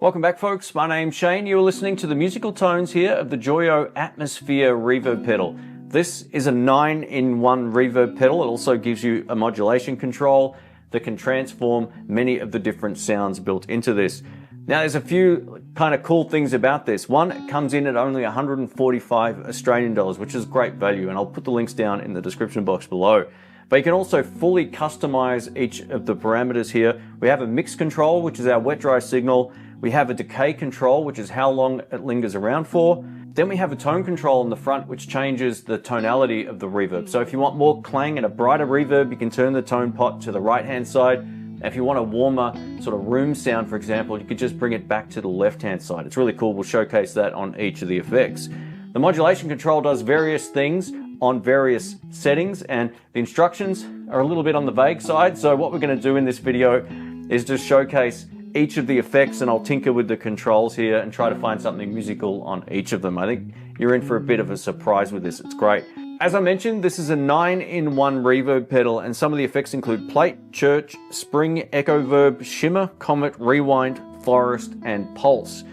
Welcome back, folks. My name's Shane. You're listening to the musical tones here of the Joyo Atmosphere reverb pedal. This is a 9-in-1 reverb pedal. It also gives you a modulation control that can transform many of the different sounds built into this. Now, there's a few kind of cool things about this. One, it comes in at only 145 Australian dollars, which is great value, and I'll put the links down in the description box below. But you can also fully customize each of the parameters here. We have a mix control, which is our wet-dry signal. We have a decay control, which is how long it lingers around for. Then we have a tone control in the front, which changes the tonality of the reverb. So if you want more clang and a brighter reverb, you can turn the tone pot to the right-hand side. And if you want a warmer sort of room sound, for example, you could just bring it back to the left-hand side. It's really cool. We'll showcase that on each of the effects. The modulation control does various things on various settings, and the instructions are a little bit on the vague side. So what we're going to do in this video is just showcase each of the effects, and I'll tinker with the controls here and try to find something musical on each of them. I think you're in for a bit of a surprise with this. It's great. As I mentioned, this is a 9-in-1 reverb pedal, and some of the effects include plate, church, spring, EKO Verb, shimmer, comet, rewind, forest, and pulse.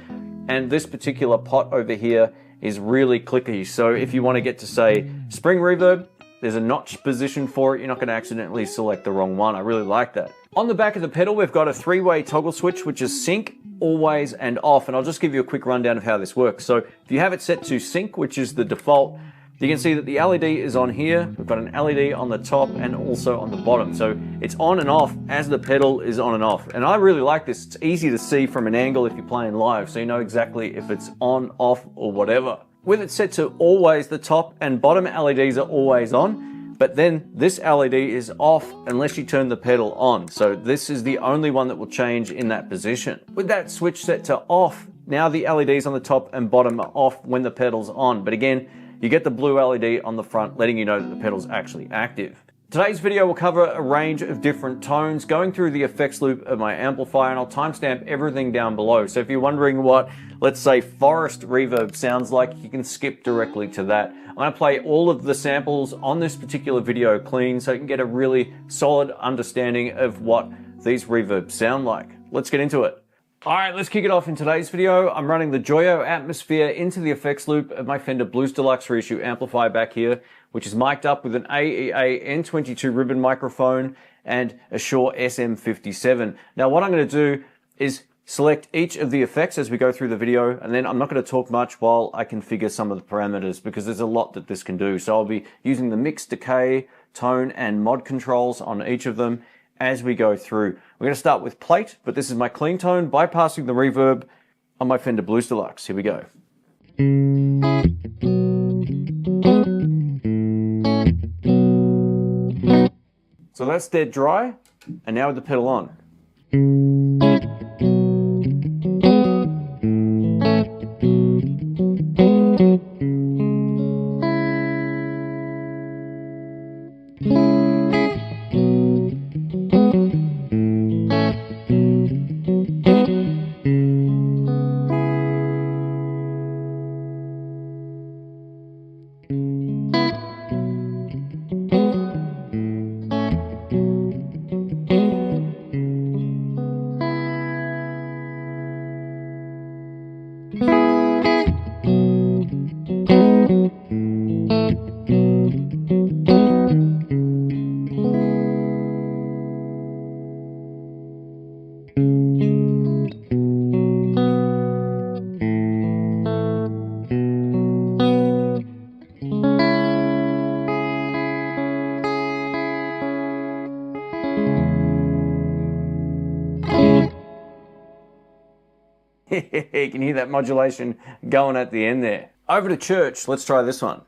And this particular pot over here is really clicky. So if you want to get to, say, spring reverb, there's a notch position for it. You're not going to accidentally select the wrong one. I really like that. On the back of the pedal, we've got a 3-way toggle switch, which is sync, always, and off. And I'll just give you a quick rundown of how this works. So if you have it set to sync, which is the default, you can see that the LED is on here. We've got an LED on the top and also on the bottom. So it's on and off as the pedal is on and off. And I really like this. It's easy to see from an angle if you're playing live, so you know exactly if it's on, off, or whatever. With it set to always, the top and bottom LEDs are always on, but then this LED is off unless you turn the pedal on. So this is the only one that will change in that position. With that switch set to off, now the LEDs on the top and bottom are off when the pedal's on. But again, you get the blue LED on the front letting you know that the pedal's actually active. Today's video will cover a range of different tones, going through the effects loop of my amplifier, and I'll timestamp everything down below. So if you're wondering what, let's say, forest reverb sounds like, you can skip directly to that. I'm going to play all of the samples on this particular video clean so you can get a really solid understanding of what these reverbs sound like. Let's get into it. All right, let's kick it off in today's video. I'm running the Joyo Atmosphere into the effects loop of my Fender Blues Deluxe reissue amplifier back here, which is mic'd up with an AEA N22 ribbon microphone and a Shure SM57. Now, what I'm going to do is select each of the effects as we go through the video, and then I'm not going to talk much while I configure some of the parameters because there's a lot that this can do. So I'll be using the mix, decay, tone, and mod controls on each of them as we go through. We're going to start with plate, but this is my clean tone bypassing the reverb on my Fender Blues Deluxe. Here we go. So that's dead dry, and now with the pedal on. You can hear that modulation going at the end there. Over to church, let's try this one.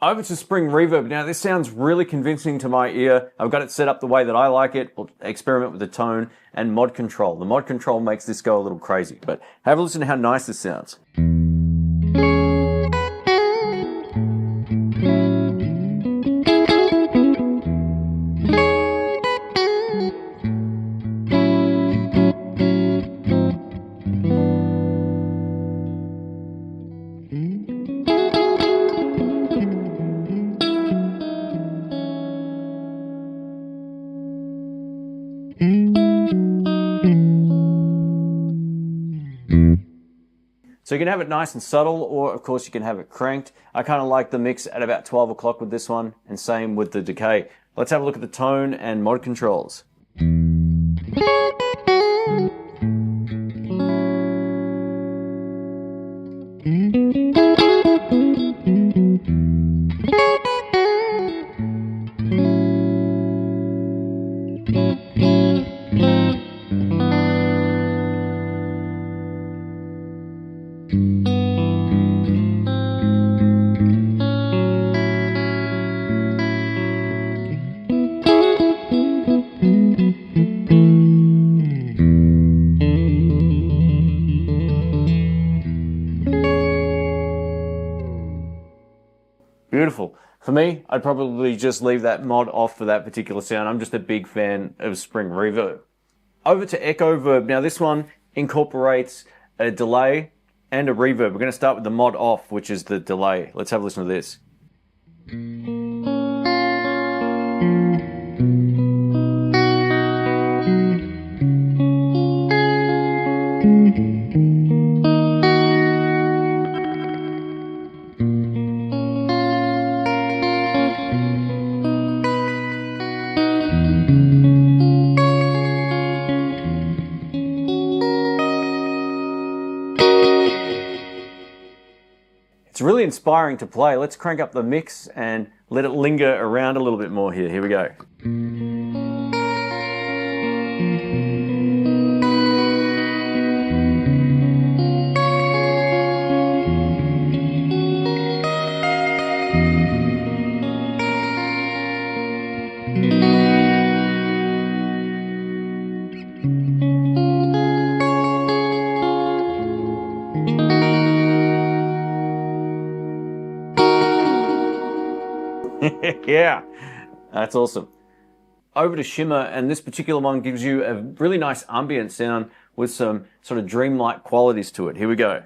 Over to spring reverb. Now this sounds really convincing to my ear. I've got it set up the way that I like it. We'll experiment with the tone and mod control. The mod control makes this go a little crazy, but have a listen to how nice this sounds. So you can have it nice and subtle, or of course you can have it cranked. I kind of like the mix at about 12 o'clock with this one, and same with the decay. Let's have a look at the tone and mod controls. Beautiful. For me, I'd probably just leave that mod off for that particular sound. I'm just a big fan of spring reverb. Over to EKO Verb. Now this one incorporates a delay and a reverb. We're going to start with the mod off, which is the delay. Let's have a listen to this. It's really inspiring to play. Let's crank up the mix and let it linger around a little bit more here. Here we go. Yeah, that's awesome. Over to Shimmer, and this particular one gives you a really nice ambient sound with some sort of dreamlike qualities to it. Here we go.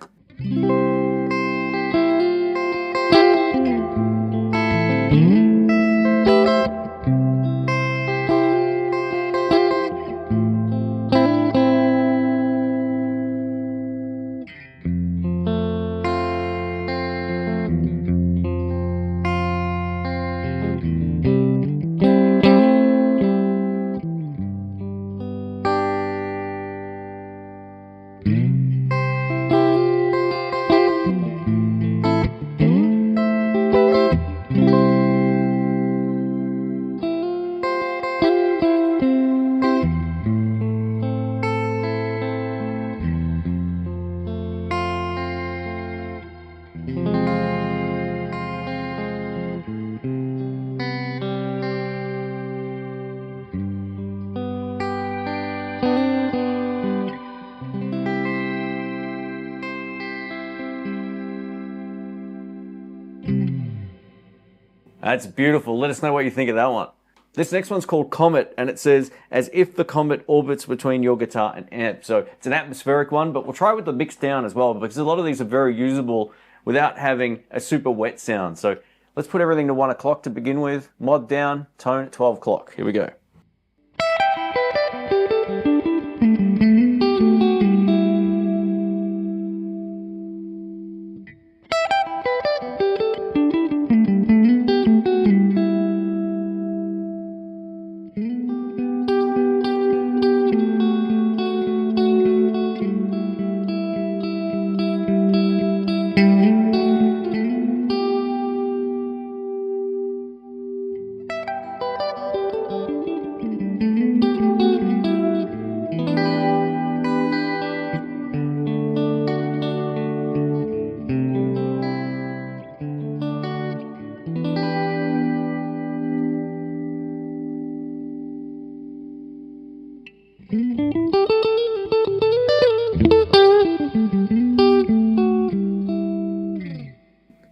That's beautiful. Let us know what you think of that one. This next one's called Comet, and it says, as if the comet orbits between your guitar and amp. So it's an atmospheric one, but we'll try with the mix down as well, because a lot of these are very usable without having a super wet sound. So let's put everything to 1 o'clock to begin with. Mod down, tone at 12 o'clock. Here we go.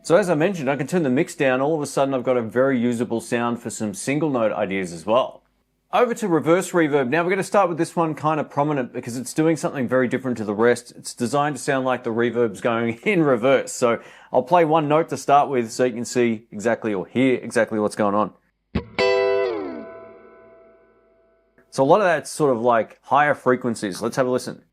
So as I mentioned, I can turn the mix down. All of a sudden, I've got a very usable sound for some single note ideas as well. Over to reverse reverb. Now we're going to start with this one kind of prominent because it's doing something very different to the rest. It's designed to sound like the reverb's going in reverse. So I'll play one note to start with so you can see exactly or hear exactly what's going on. So a lot of that's sort of like higher frequencies. Let's have a listen.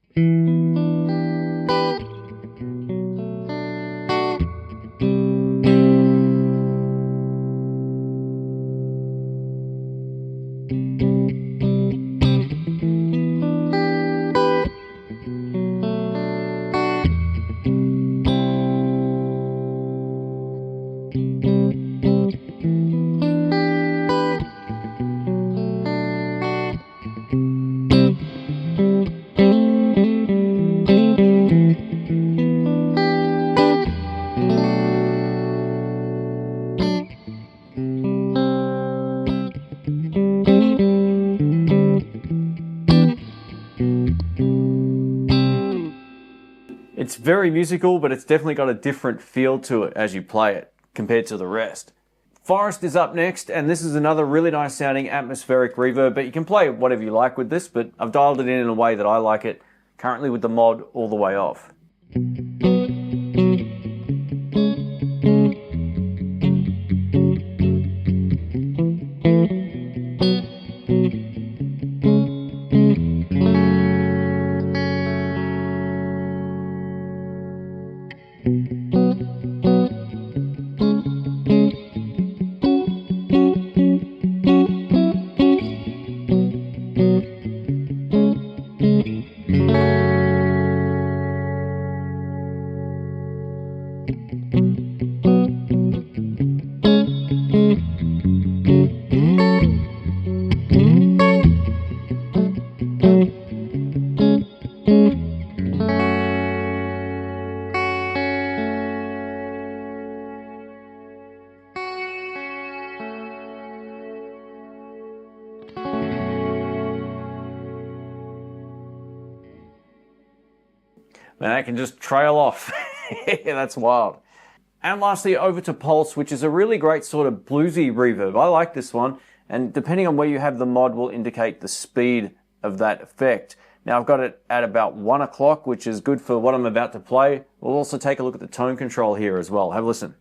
It's very musical, but it's definitely got a different feel to it as you play it compared to the rest. Forest is up next, and this is another really nice sounding atmospheric reverb, but you can play whatever you like with this, but I've dialed it in a way that I like it, currently with the mod all the way off. Man, that can just trail off. That's wild. And lastly, over to Pulse, which is a really great sort of bluesy reverb. I like this one, and depending on where you have the mod will indicate the speed of that effect. Now I've got it at about 1 o'clock, which is good for what I'm about to play. We'll also take a look at the tone control here as well. Have a listen.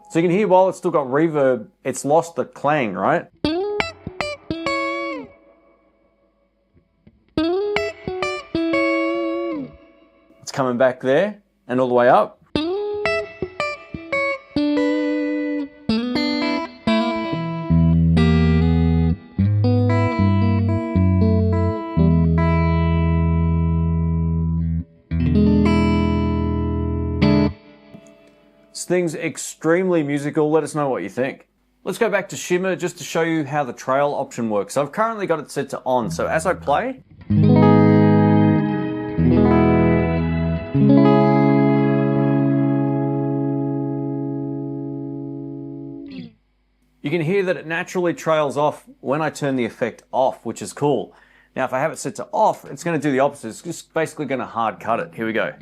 So you can hear while it's still got reverb, it's lost the clang, right? It's coming back there and all the way up. This thing's extremely musical. Let us know what you think. Let's go back to Shimmer just to show you how the trail option works. So I've currently got it set to on. So as I play, you can hear that it naturally trails off when I turn the effect off, which is cool. Now if I have it set to off, it's going to do the opposite. It's just basically going to hard cut it. Here we go.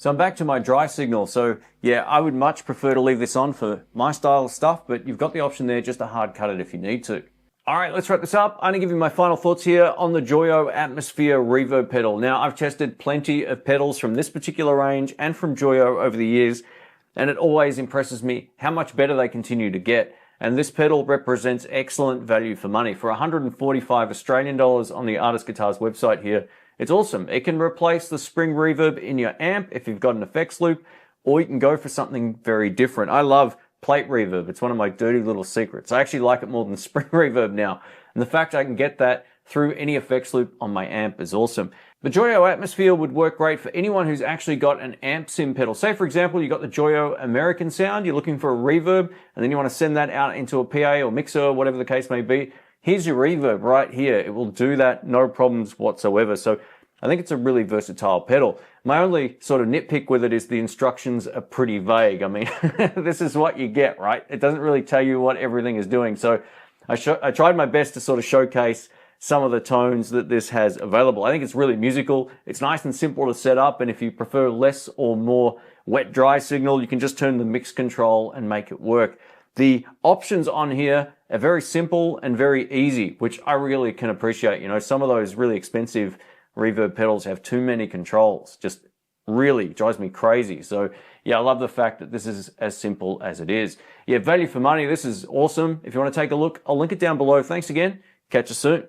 So I'm back to my dry signal. So yeah, I would much prefer to leave this on for my style of stuff, but you've got the option there just to hard cut it if you need to. All right, let's wrap this up. I'm gonna give you my final thoughts here on the Joyo Atmosphere reverb pedal. Now, I've tested plenty of pedals from this particular range and from Joyo over the years, and it always impresses me how much better they continue to get. And this pedal represents excellent value for money. For 145 Australian dollars on the Artist Guitars website here, it's awesome. It can replace the spring reverb in your amp if you've got an effects loop, or you can go for something very different. I love plate reverb. It's one of my dirty little secrets. I actually like it more than spring reverb now. And the fact I can get that through any effects loop on my amp is awesome. The Joyo Atmosphere would work great for anyone who's actually got an amp sim pedal. Say, for example, you got the Joyo American sound, you're looking for a reverb, and then you want to send that out into a PA or mixer or whatever the case may be. Here's your reverb right here. It will do that, no problems whatsoever. So I think it's a really versatile pedal. My only sort of nitpick with it is the instructions are pretty vague. I mean, this is what you get, right? It doesn't really tell you what everything is doing. So I tried my best to sort of showcase some of the tones that this has available. I think it's really musical. It's nice and simple to set up, and if you prefer less or more wet-dry signal, you can just turn the mix control and make it work. The options on here are very simple and very easy, which I really can appreciate. You know, some of those really expensive reverb pedals have too many controls. Just really drives me crazy. So yeah, I love the fact that this is as simple as it is. Yeah, value for money. This is awesome. If you want to take a look, I'll link it down below. Thanks again. Catch you soon.